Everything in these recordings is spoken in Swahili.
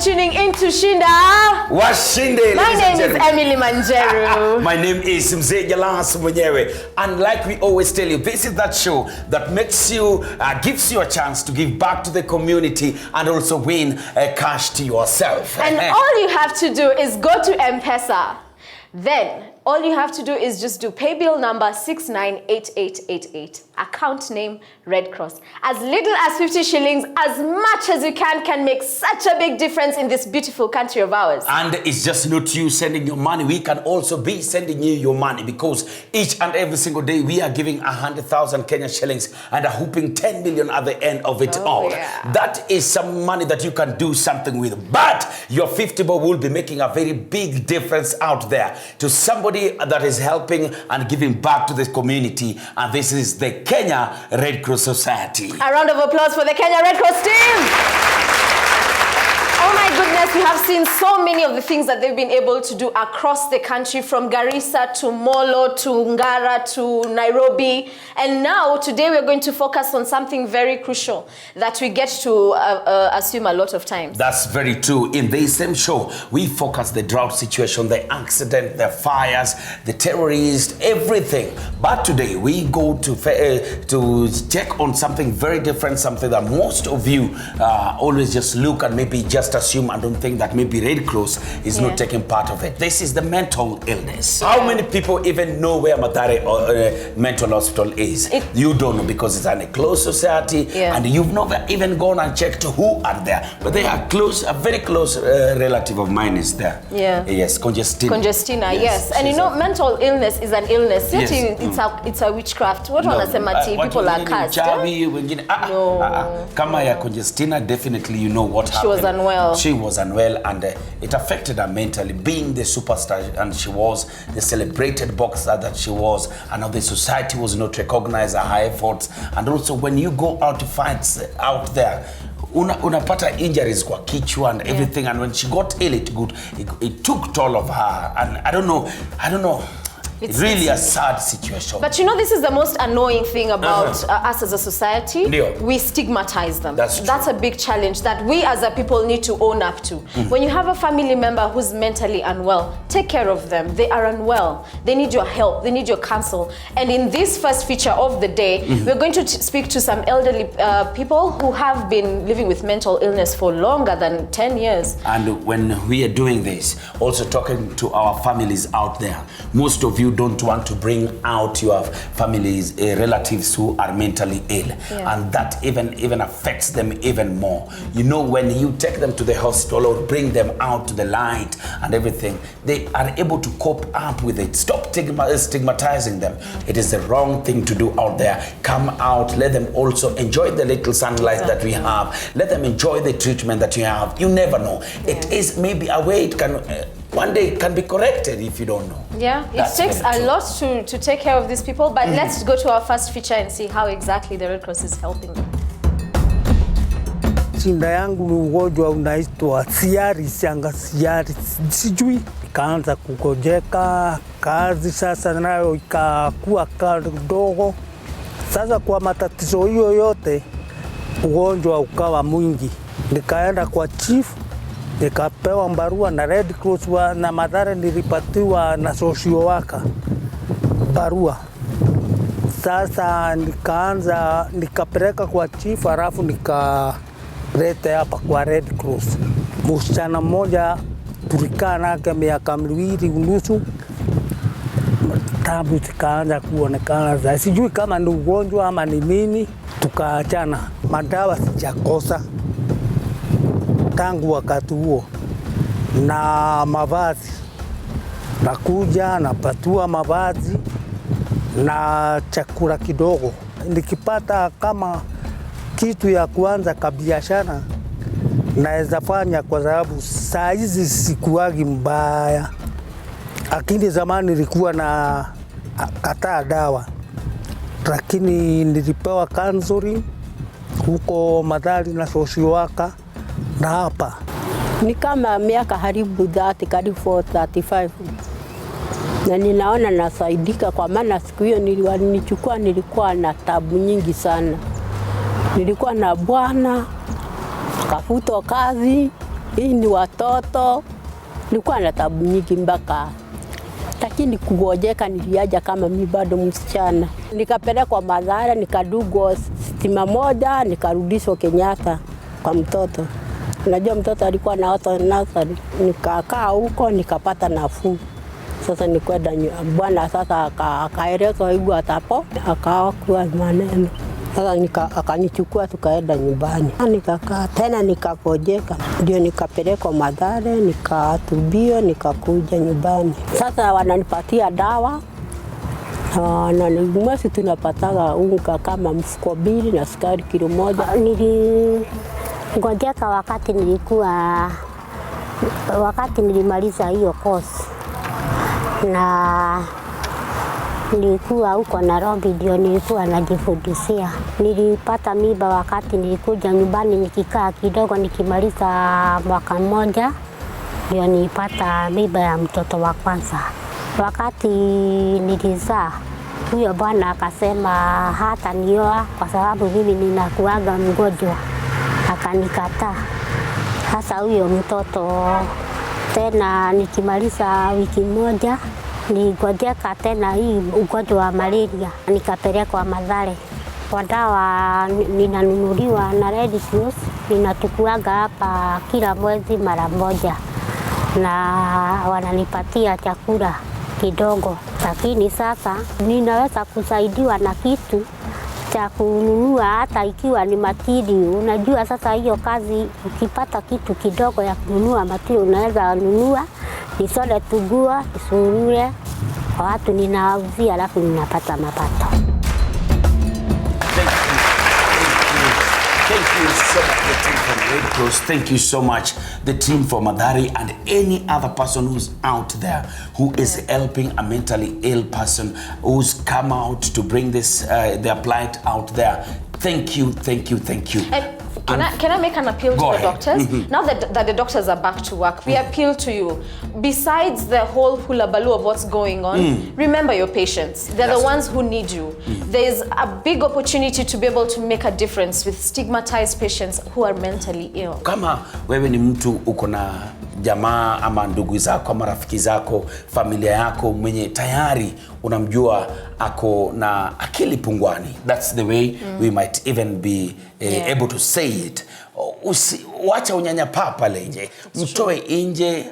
tuning into Shinda. Washinde. My name is Emily Manjeru. My name is Mzee Jalas Mwenyewe. And like we always tell you, this is that show that makes you, gives you a chance to give back to the community and also win cash to yourself. And all you have to do is go to M-Pesa. Then all you have to do is just do pay bill number 698888. Account name Red Cross. As little as 50 shillings, as much as you can make such a big difference in this beautiful country of ours. And it's just not you sending your money. We can also be sending you your money, because each and every single day we are giving 100,000 Kenyan shillings and are hoping 10 million at the end of it all. Yeah. That is some money that you can do something with. But your 50 bob will be making a very big difference out there to somebody that is helping and giving back to this community. And this is the Kenya Red Cross Society. A round of applause for the Kenya Red Cross team. Oh my goodness, we have seen so many of the things that they've been able to do across the country, from Garissa to Molo to Ngara to Nairobi. And now, today, we're going to focus on something very crucial that we get to assume a lot of times. That's very true. In this same show, we focus the drought situation, the accident, the fires, the terrorists, everything. But today, we go to check on something very different, something that most of you always just look and maybe just assume and don't think that maybe Red Cross is not taking part of it. This is the mental illness. How many people even know where Mathare mental hospital is? You don't know, because it's a closed society, and you've never even gone and checked who are there. But they are close, a very close relative of mine is there. Yes, Congestina. Yes. And you know, mental illness is an illness. It's a witchcraft. What people are cursed. No. Kama ya Congestina, definitely you know what happened. She was unwell. She was unwell, and it affected her mentally, being the superstar, and she was the celebrated boxer that she was, and now the society was not recognizing her efforts. And also, when you go out to fights out there, unapata injuries kwa kichwa and everything, and when she got ill, it took toll of her, and I don't know. It's really a sad situation. But you know, this is the most annoying thing about us as a society. We stigmatize them. That's a big challenge that we as a people need to own up to. When you have a family member who's mentally unwell, take care of them. They are unwell. They need your help. They need your counsel. And in this first feature of the day, we're going to speak to some elderly people who have been living with mental illness for longer than 10 years. And when we are doing this, also talking to our families out there, most of you don't want to bring out your families, relatives who are mentally ill, and that even affects them even more. You know, when you take them to the hospital or bring them out to the light and everything, they are able to cope up with it. Stop stigmatizing them. It is the wrong thing to do out there. Come out, let them also enjoy the little sunlight that we have. Let them enjoy the treatment that you have. You never know. It is maybe a way it can one day it can be corrected if you don't know. It takes a lot to take care of these people, but let's go to our first feature and see how exactly the Red Cross is helping them. Shinda yangu ni ugonjwa unaitwa siari, sijui. Ikaanza kukojeka, kazi sasa nayo ikakuwa kidogo. Sasa kwa matatizo hiyo yote, ugonjwa ukawa mwingi. Nikaenda kwa chief, nikapewa barua na Red Cross na Mathare, nilipatiwa na social worker barua. Sasa nikapeleka kwa chief, halafu nikalete hapa kwa Red Cross. Msichana mmoja tulikaa nake miaka 2.5, tabu zikaanza kuonekana. Sijui kama ni ugonjwa ama ni nini, tukaachana. Madawa sijakosa tangu wakati huo, na mavazi nakuja napatua mavazi na chakula kidogo. Nikipata kama kitu ya kuanza kabiashara naweza fanya, kwa sababu saa hizi sikuagi mbaya, lakini zamani nilikuwa na kataa dawa, lakini nilipewa counseling huko Mathare na social worker. Na hapa ni kama miaka karibu 35, na ninaona nasaidika, kwa maana siku hiyo nilikuwa na tabu nyingi sana. Nilikuwa na bwana, kafutwa kazi, Hii ni watoto. Nilikuwa na tabu nyingi mpaka. Lakini kugojeka niliaja kama mimi bado msichana. Nikapelekwa Mathare, nikadugwa stima moja, nikarudishwa Kenyatta kwa mtoto. Unajua mtoto alikuwa na watu nasari. Nikakaa huko nikapata nafuu. Sasa nikwenda bwana sasa akaelezwa hivyo atapo akaokuwa maneno. Sasa akanichukua tukaenda nyumbani. Nikakaa tena nikapojeka. Ndio nikapelekwa Mathare, nikatubio, nikakuja nyumbani. Sasa wananipatia dawa. Na mwezi tunapataga unga kama mfuko 2 na sukari kilo 1. Ngojeka wakati nilimaliza hiyo course. Na nilikuwa huko Nairobi ndio nilikuwa najifundishia. Nilipata mimba wakati nilikuja nyumbani nikikaa kidogo nikimaliza mwaka mmoja ndio nilipata mimba ya mtoto wa kwanza. Wakati nilizaa huyo bwana akasema hata nioa kwa sababu mimi ninakuaga mgonjwa. Akanikataa. Sasa huyo mtoto tena nikimaliza wiki moja nigojeka tena hii ugonjwa wa malaria nikapelekwa Mathare. Kwa dawa ninanunuliwa na Red Cross, ninatukuaga hapa kila mwezi mara moja na wananipatia chakula kidogo. Lakini sasa ninaweza kusaidiwa na kitu cha kununua hata ikiwa ni matiri. Unajua sasa hiyo kazi ukipata kitu kidogo ya kununua matiri unaweza nunua, nisole tugua, isurure, kwa watu ninawauzia alafu ninapata mapato. Thank you so much, the team from Red Cross. Thank you so much, the team from Mathare, and any other person who's out there who is helping a mentally ill person who's come out to bring this their plight out there. Thank you, thank you, thank you. Can I make an appeal to the doctors? Now that the doctors are back to work, we appeal to you. Besides the whole hula baloo of what's going on, remember your patients. They're the ones who need you. There's a big opportunity to be able to make a difference with stigmatized patients who are mentally ill. Kama wewe ni mtu uko na jamaa ama ndugu zako ama rafiki zako, familia yako mwenye tayari unamjua ako na akili pungwani, that's the way we might even be able to say it. Wacha unyanyapaa pale nje, mtoe nje,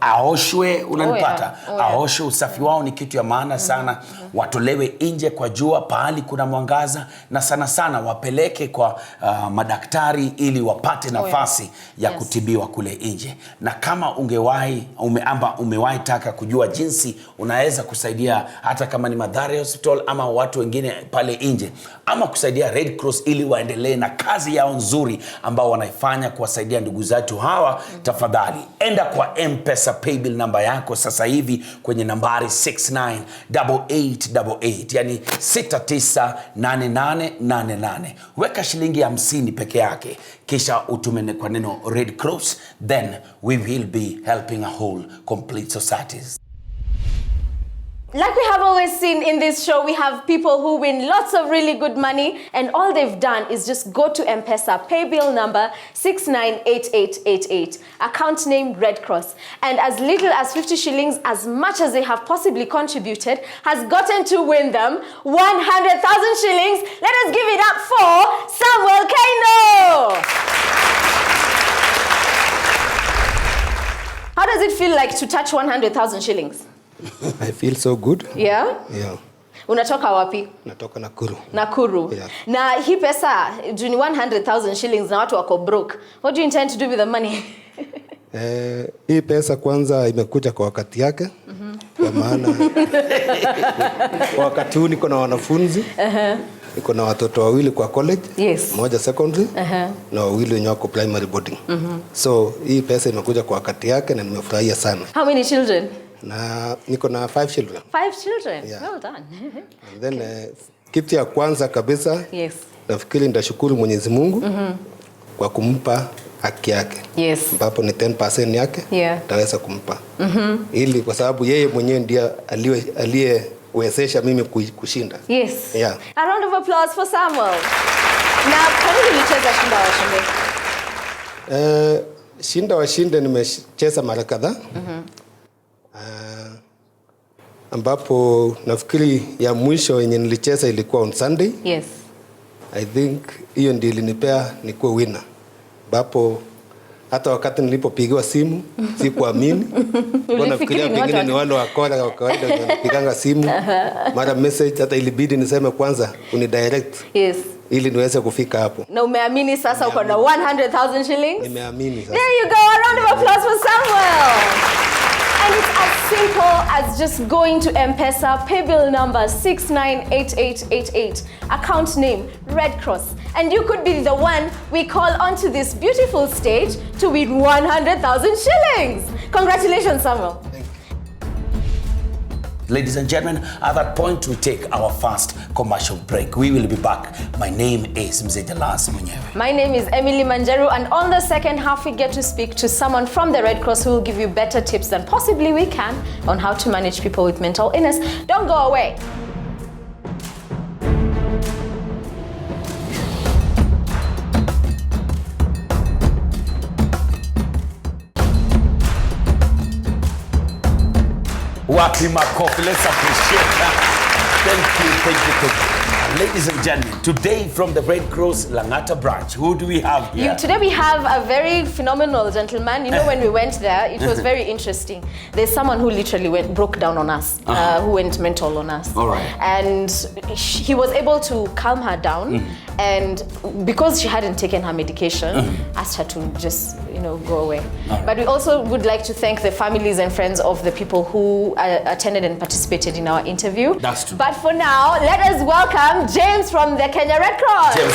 aoshwe, unanipata? Aoshwe, usafi wao ni kitu ya maana sana. Watolewe nje kwa jua pahali kuna mwangaza, na sana sana wapeleke kwa madaktari ili wapate nafasi ya kutibiwa kule nje. Na kama umewahi taka kujua jinsi unaweza kusaidia hata kama ni Mathare Hospital ama watu wengine pale nje, ama kusaidia Red Cross ili waendelee na kazi yao nzuri ambao wanaifanya kuwasaidia ndugu zetu hawa, tafadhali enda kwa M-Pesa paybill namba yako sasa hivi kwenye nambari 698888, yani 698888. Weka shilingi 50 peke yake kisha utume kwa neno Red Cross, then we will be helping a whole complete societies. Like we have always seen in this show, we have people who win lots of really good money, and all they've done is just go to M-Pesa, pay bill number 698888, account name Red Cross, and as little as 50 shillings, as much as they have possibly contributed, has gotten to win them 100,000 shillings. Let us give it up for Samuel Kaino. How does it feel like to touch 100,000 shillings? I feel so good. Yeah? Yeah. Unatoka wapi? Natoka Nakuru. Nakuru. Yeah. Na hii pesa, juni 100,000 shillings na watu wako broke. What do you intend to do with the money? Hii pesa kwanza imekuja kwa wakati yake. Kwa maana kwa wakati huu niko na wanafunzi. Niko na watoto wawili kwa college. Yes. Mmoja secondary. Na wawili wenye wako primary boarding. So hii pesa imekuja kwa wakati yake na nimefurahia sana. How many children? Na niko na 5 children. 5 children? Yeah. Well done. And then kitu ya kwanza kabisa, nafikiri nitashukuru Mwenyezi Mungu kwa kumpa haki yake. Yes. Ambapo ni 10% yake. Taweza kumpa. Ili kwa sababu yeye mwenyewe ndiye aliyewezesha mimi kushinda. Yes. Yeah. A round of applause for Samuel. Now, kwa nini ulicheza Shinda Washinde? Shinda Washinde nimecheza mara kadhaa. Ambapo nafikiri ya mwisho yenye nilicheza ilikuwa on Sunday. Yes. I think hiyo ndio ilinipea nikuwe winner. Ambapo hata wakati nilipopigiwa simu sikuamini. Nafikiria pengine ni wale wa kawaida wanapiganga simu. Mara message hata ilibidi niseme kwanza unidirect. Yes. Ili niweze kufika hapo. Na umeamini sasa uko na 100,000 shillings? Nimeamini sasa. There you go. A round of applause for Samuel. And it's as simple as just going to M-Pesa, pay bill number 698888, account name Red Cross, and you could be the one we call onto this beautiful stage to win 100,000 shillings. Congratulations, Samuel. Ladies and gentlemen, at that point we take our first commercial break. We will be back. My name is Mzee Jalas Mwenyewe. My name is Emily Manjeru, and on the second half we get to speak to someone from the Red Cross who will give you better tips than possibly we can on how to manage people with mental illness. Don't go away. Wapi makofi, let's appreciate that. Thank you. Ladies and gentlemen, today from the Red Cross Langata branch, who do we have here? Today we have a very phenomenal gentleman. You know, when we went there, it was very interesting. There's someone who literally broke down on us, who went mental on us. All right. And he was able to calm her down, and because she hadn't taken her medication, asked her to just, go away. Right. But we also would like to thank the families and friends of the people who attended and participated in our interview. That's true. But for now, let us welcome James from the Kenya Red Cross. James.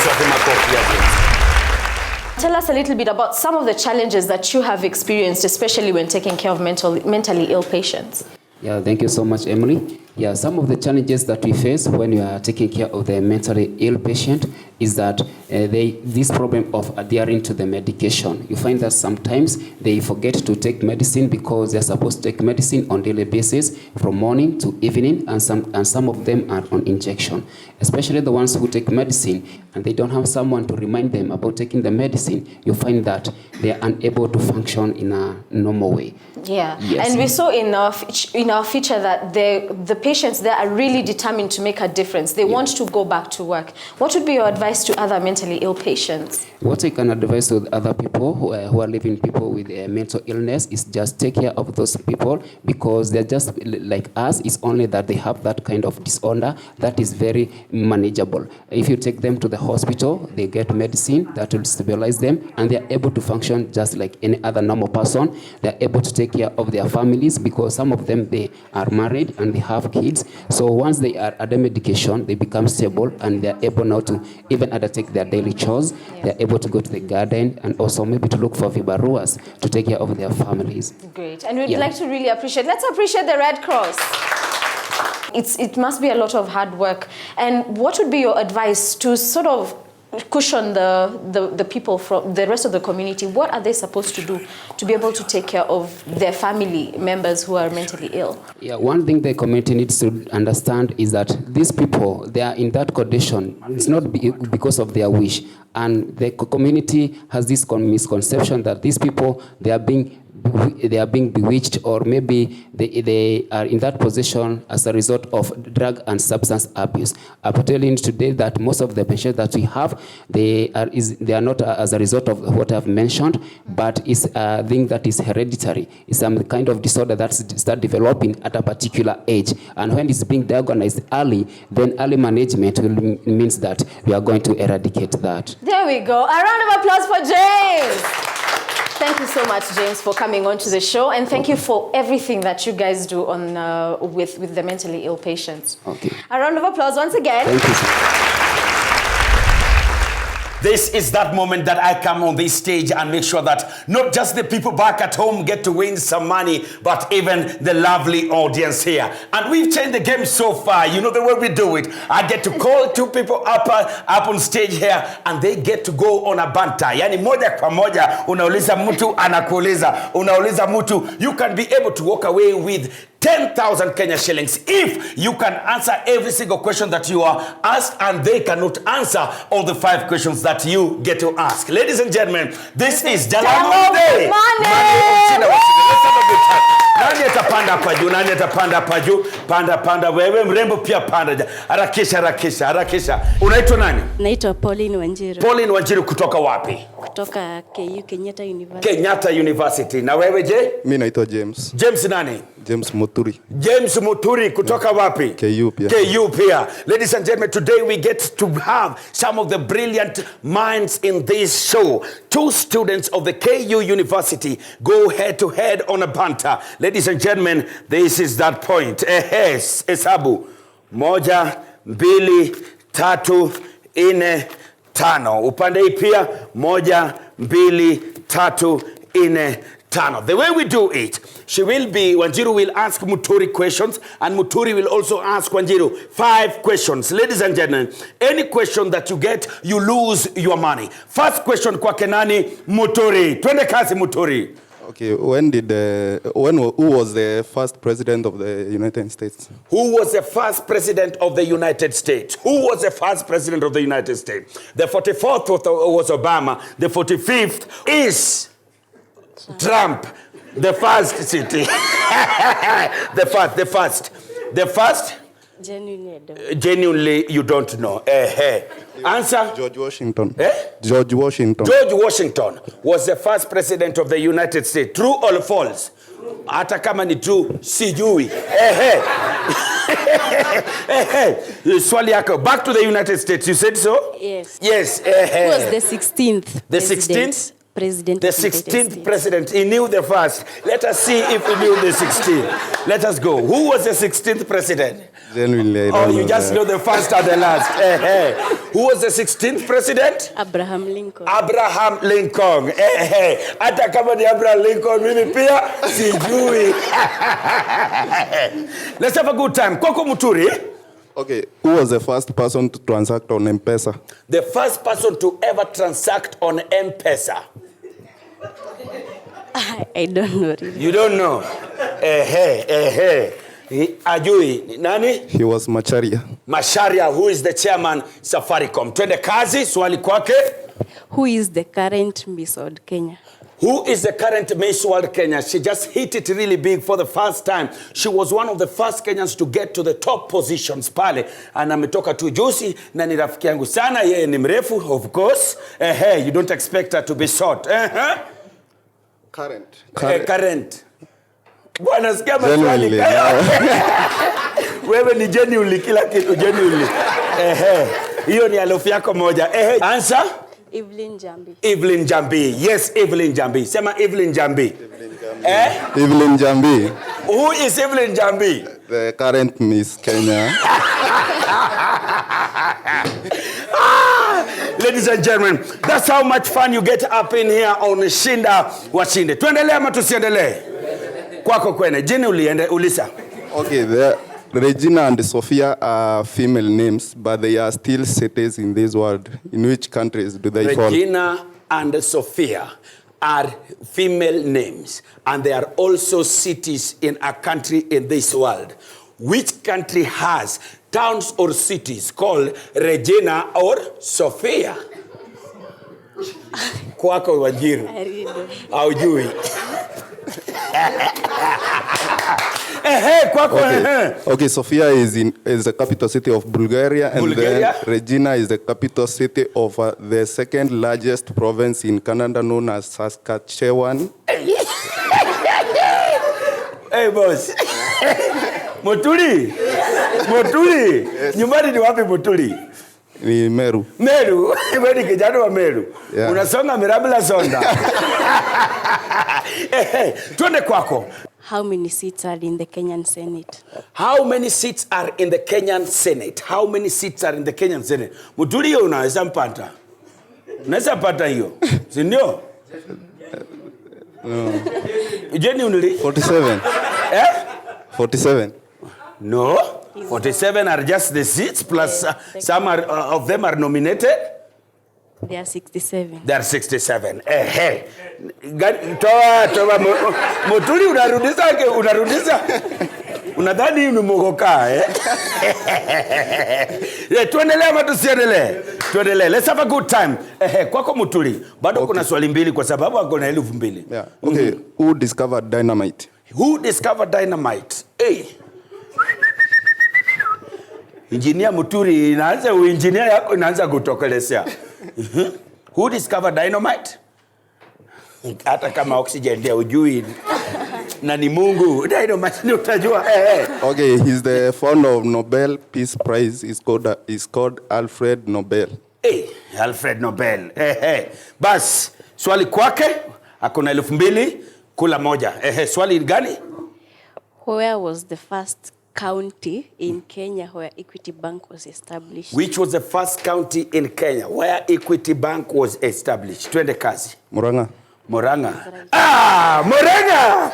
Tell us a little bit about some of the challenges that you have experienced, especially when taking care of mentally ill patients. Yeah, thank you so much, Emily. Yeah, some of the challenges that we face when you are taking care of the mentally ill patient is that this problem of adhering to the medication. You find that sometimes they forget to take medicine because they're supposed to take medicine on daily basis from morning to evening, and some of them are on injection. Especially the ones who take medicine and they don't have someone to remind them about taking the medicine, you find that they are unable to function in a normal way. Yeah, yes. And we saw in our feature that the patients there are really determined to make a difference. They want to go back to work. What would be your advice to other mentally ill patients? What I can advise to other people who are living people with mental illness is just take care of those people, because they're just like us. It's only that they have that kind of disorder that is very manageable. If you take them to the hospital, they get medicine that will stabilize them, and they're able to function just like any other normal person. They're able to take care of their families, because some of them, they are married and they have kids. So once they are under medication, they become stable, and they're able now to even undertake their daily chores. Yeah. They're able to go to the garden, and also maybe to look for vibaruas to take care of their families. Great. And we'd like to really let's appreciate the Red Cross. It must be a lot of hard work. And what would be your advice to sort of cushion the people from the rest of the community? What are they supposed to do to be able to take care of their family members who are mentally ill? Yeah, one thing the community needs to understand is that these people, they are in that condition. It's not because of their wish. And the community has this misconception that these people, they are being bewitched, or maybe they are in that position as a result of drug and substance abuse. I'm telling you today that most of the patients that we have, they are not as a result of what I've mentioned, but it's a thing that is hereditary. It's some kind of disorder that start developing at a particular age, and when it's being diagnosed early, then early management means that we are going to eradicate that. There we go. A round of applause for James. Thank you so much, James, for coming on to the show, and thank you for everything that you guys do on with the mentally ill patients. Okay. A round of applause once again. Thank you, sir. This is that moment that I come on this stage and make sure that not just the people back at home get to win some money, but even the lovely audience here. And we've changed the game so far. You know the way we do it. I get to call two people up on stage here, and they get to go on a banter. Yani moja kwa moja, unauliza mtu anakuuliza, unauliza mtu. You can be able to walk away with 10,000 Kenya shillings if you can answer every single question that you are asked, and they cannot answer all the 5 questions that you get to ask. Ladies and gentlemen, this is Jalamo Day. Let's have a good time. Nani atapanda hapa juu? Nani atapanda hapa juu? Panda wewe mrembo pia panda. Harakisha. Unaitwa nani? Naitwa Pauline Wanjiru. Pauline Wanjiru kutoka wapi? Kutoka KU, Kenyatta University. Kenyatta University. Na wewe je? Mimi naitwa James. James nani? James Muturi. James Muturi kutoka wapi? KU pia. KU pia. Ladies and gentlemen, today we get to have some of the brilliant minds in this show. 2 students of the KU University go head to head on a banter. Ladies and gentlemen, this is that point. Hesabu. 1, 2, 3, 4, 5. Upande hii pia 1, 2, 3, 4, 5. The way we do it, Wanjiru will ask Muturi questions, and Muturi will also ask Wanjiru 5 questions. Ladies and gentlemen, any question that you get, you lose your money. First question kwa Kenani Muturi. Twende kazi Muturi. Okay, who was the first president of the United States? Who was the first president of the United States? Who was the first president of the United States? The 44th was Obama. The 45th is Trump. The first city. The first? Genuinely, you don't know. Answer? George Washington. George Washington was the first president of the United States. True or false? Hata kama ni true, sijui. Swali yako. Back to the United States. You said so? Yes. Yes. Who was the 16th? The 16th? President. The 16th president. He knew the first. Let us see if he knew the 16th. Let us go. Who was the 16th president? Genuinely, you just know the first and the last. Who was the 16th president? Abraham Lincoln. Abraham Lincoln. Hata kama ni Abraham Lincoln, mimi pia sijui. Let's have a good time. Kwako Muturi. Okay, who was the first person to transact on M-Pesa? The first person to ever transact on M-Pesa. I don't know really. You don't know? Ajui nani? He was Macharia. Macharia, who is the chairman Safaricom. Twende kazi, swali kwake. Who is the current Miss World Kenya? Who is the current Miss World Kenya? She just hit it really big for the first time. She was one of the first Kenyans to get to the top positions pale. And ametoka tu juzi na ni rafiki yangu sana. Yeye ni mrefu, of course. You don't expect her to be short. Current. Bwana sikia maswali. Wewe ni genuinely kila kitu genuinely. Hiyo ni alofu yako moja. Answer? Evelyn Jambi. Evelyn Jambi. Yes, Evelyn Jambi. Sema Evelyn Jambi. Evelyn Jambi. Who is Evelyn Jambi? The current Miss Kenya. Ladies and gentlemen, that's how much fun you get up in here on Shinda Washinde. Tuendelee ama tusiendelee? Kwako kwene. Jini ulisa. Okay, Regina and Sophia are female names, but they are still cities in this world. In which countries do they fall? Regina and Sophia are female names, and they are also cities in a country in this world. Which country has towns or cities called Regina or Sophia? Kwako Wanjiru. Haujui. Okay, Sofia is the capital city of Bulgaria, and then Regina is the capital city of the second largest province in Canada known as Saskatchewan. Hey boss. Muturi. Yes. Nyumbani ni wapi Muturi? Ni Meru. Meru. Wewe ni kijana wa Meru. Yeah. Unasonga mirabila sonda. Tuende kwako. How many seats are in the Kenyan Senate? How many seats are in the Kenyan Senate? How many seats are in the Kenyan Senate? Muturi hiyo unaweza mpata? Unaweza pata hiyo? Si ndio? No. Jeni unili? 47. 47. No. 47 are just the seats plus some of them are nominated. They are 67. They are 67. Toa Muturi unarudisha. Unadhani ni mogoka tuendelee ama tusiendelee? Tuendelee. Let's have a good time. Kwako Muturi. Bado kuna swali mbili kwa sababu ako na 2,000. Yeah. Okay, who discovered dynamite? Who discovered dynamite? Engineer Muturi, inaanza uengineer yako inaanza kutokelezea. Who discovered dynamite? Hata kama oxygen ndio ujui na ni Mungu. Dynamite ni utajua. Okay, he's the founder of Nobel Peace Prize. Is called Alfred Nobel. Alfred Nobel. Bas, swali kwake, akona 2,000, kula moja. Swali gani? Where was the first county in Kenya where Equity Bank was established? Which was the first county in Kenya where Equity Bank was established? Twende kazi. Murang'a. Murang'a. Murang'a!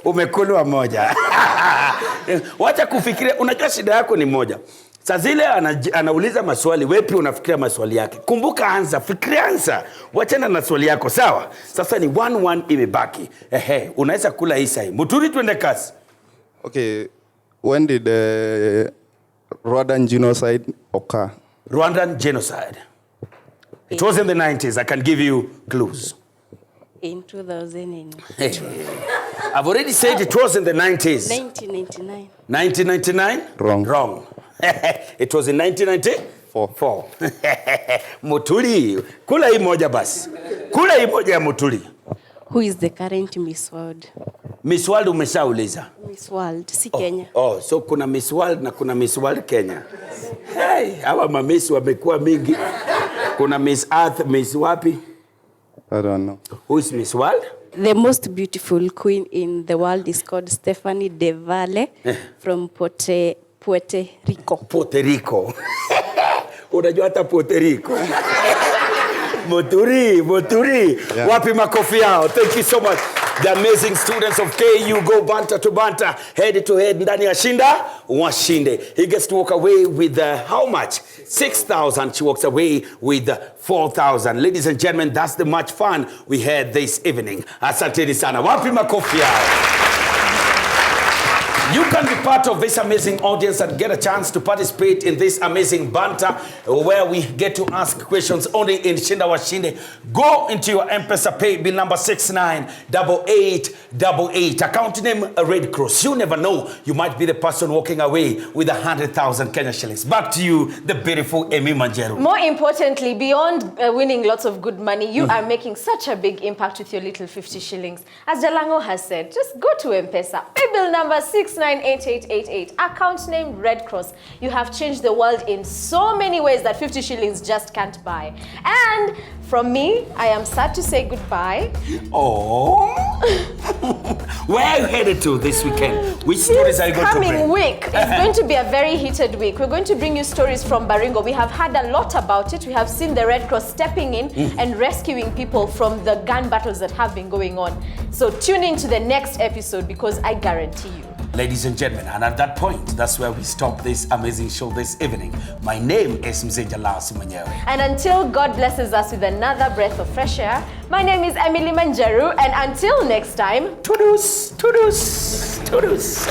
Umekulwa moja. Wacha kufikiria, unajua shida yako ni moja. Saa zile anauliza maswali, wewe pia unafikiria maswali yake. Kumbuka anza, fikiria anza. Wachana na swali yako, sawa? Sasa ni 1-1 imebaki. Unaweza kula hii sahi. Muturi twende kazi. Okay, when did the Rwandan genocide occur? Rwandan genocide. It was in the 90s. I can give you clues. In 2002. I've already said it was in the 90s. 1999. 1999? Wrong. It was in 1994. Muturi. Kula hii moja basi. Kula hii moja ya Muturi. Who is the current Miss World? Miss World umeshauliza. Miss World, si Kenya. So kuna Miss World na kuna Miss World Kenya. Hawa mamisi wamekuwa mingi. Kuna Miss Earth, Miss wapi? I don't know. Who is Miss World? The most beautiful queen in the world is called Stephanie De Valle from Puerto Rico. Puerto Rico. Unajua hata Puerto Rico. Muturi. Yeah. Wapi makofi yao. Thank you so much. The amazing students of KU go banter to banter, head to head ndani ya Shinda, Washinde. He gets to walk away with how much? 6,000. She walks away with 4,000. Ladies and gentlemen, that's the much fun we had this evening. Asanteni sana. Wapi makofi yao. You can be part of this amazing audience and get a chance to participate in this amazing banter where we get to ask questions only in Shinda Washinde. Go into your M-Pesa pay bill number 698888. Account name Red Cross. You never know. You might be the person walking away with 100,000 Kenya shillings. Back to you, the beautiful Emi Manjeru. More importantly, beyond winning lots of good money, you are making such a big impact with your little 50 shillings. As Jalango has said, just go to M-Pesa. Pay bill number 698888. Account name Red Cross. You have changed the world in so many ways that 50 shillings just can't buy. And from me, I am sad to say goodbye. Oh. Where are you headed to this weekend? Which stories are you going to bring? This coming week is going to be a very heated week. We're going to bring you stories from Baringo. We have heard a lot about it. We have seen the Red Cross stepping in and rescuing people from the gun battles that have been going on. So tune in to the next episode because I guarantee you. Ladies and gentlemen, and at that point, that's where we stop this amazing show this evening. My name is Mzenja Lasi Mwenyewe. And until God blesses us with another breath of fresh air, my name is Emily Manjeru, and until next time, toodles, toodles, toodles.